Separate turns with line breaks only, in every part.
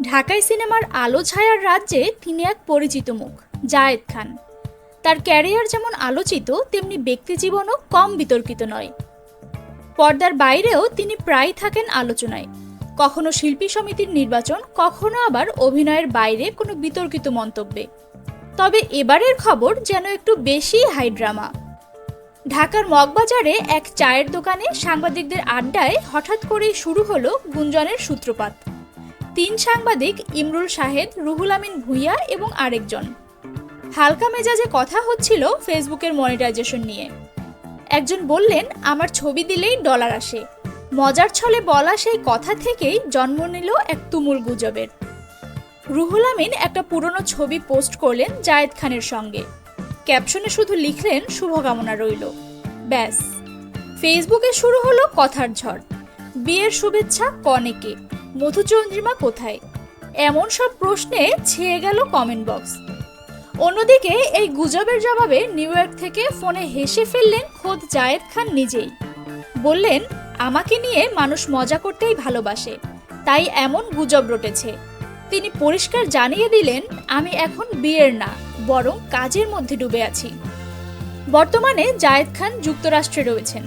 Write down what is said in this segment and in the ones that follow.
ঢাকাই সিনেমার আলো ছায়ার রাজ্যে তিনি এক পরিচিত মুখ, জায়েদ খান। তার ক্যারিয়ার যেমন আলোচিত, তেমনি ব্যক্তিজীবনও কম বিতর্কিত নয়। পর্দার বাইরেও তিনি প্রায় থাকেন আলোচনায়, কখনো শিল্পী সমিতির নির্বাচন, কখনো আবার অভিনয়ের বাইরে কোনো বিতর্কিত মন্তব্যে। তবে এবারের খবর যেন একটু বেশি হাই ড্রামা। ঢাকার মগবাজারে এক চায়ের দোকানে সাংবাদিকদের আড্ডায় হঠাৎ করেই শুরু হলো গুঞ্জনের সূত্রপাত। 3 সাংবাদিক, ইমরুল শাহেদ, রুহুল আমিন ভূঁইয়া এবং আরেকজন। হালকা মেজাজে কথা হচ্ছিল ফেসবুকের মনিটাইজেশন নিয়ে। একজন বললেন, আমার ছবি দিলেই ডলার আসে। মজার ছলে বলা সেই কথা থেকেই জন্ম নিল এক তুমুল গুজবের। রুহুল আমিন একটা পুরনো ছবি পোস্ট করলেন জায়েদ খানের সঙ্গে। ক্যাপশনে শুধু লিখলেন, শুভকামনা রইল। ব্যাস, ফেসবুকে শুরু হলো কথার ঝড়। বিয়ের শুভেচ্ছা কনেকে, মধুচন্দ্রিমা কোথায়, এমন সব প্রশ্নে ছেয়ে গেল কমেন্ট বক্স। অন্যদিকে এই গুজবের জবাবে নিউ ইয়র্ক থেকে ফোনে হেসে ফেললেন খোদ জায়েদ খান নিজেই। বললেন, আমাকে নিয়ে মানুষ মজা করতেই ভালোবাসে, তাই এমন গুজব রটেছে। তিনি পরিষ্কার জানিয়ে দিলেন, আমি এখন বিয়ের না, বরং কাজের মধ্যে ডুবে আছি। বর্তমানে জায়েদ খান যুক্তরাষ্ট্রে রয়েছেন।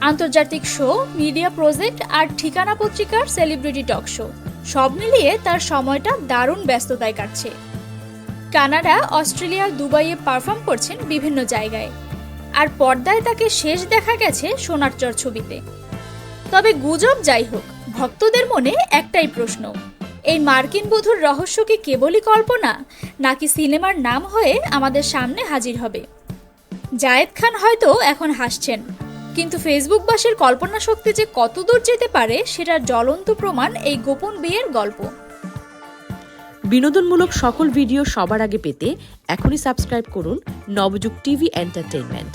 আন্তর্জাতিক শো, মিডিয়া প্রজেক্ট আর ঠিকানা পত্রিকার সেলিব্রিটি টক শো, সব মিলিয়ে তার সময়টা দারুণ ব্যস্ততায় কাটছে। কানাডা, অস্ট্রেলিয়া, দুবাইয়ে পারফর্ম করছেন বিভিন্ন জায়গায়। আর পর্দায় তাকে শেষ দেখা গেছে সোনার চর ছবিতে। তবে গুজব যাই হোক, ভক্তদের মনে একটাই প্রশ্ন, এই মার্কিন বধূর রহস্য কি কেবলই কল্পনা, নাকি সিনেমার নাম হয়ে আমাদের সামনে হাজির হবে? জায়েদ খান হয়তো এখন হাসছেন, কিন্তু ফেসবুকবাসীর কল্পনা শক্তি যে কতদূর যেতে পারে সেটার জ্বলন্ত প্রমাণ এই গোপন বিয়ের গল্প।
বিনোদনমূলক সকল ভিডিও সবার আগে পেতে এখনই সাবস্ক্রাইব করুন নবযুগ টিভি এন্টারটেইনমেন্ট।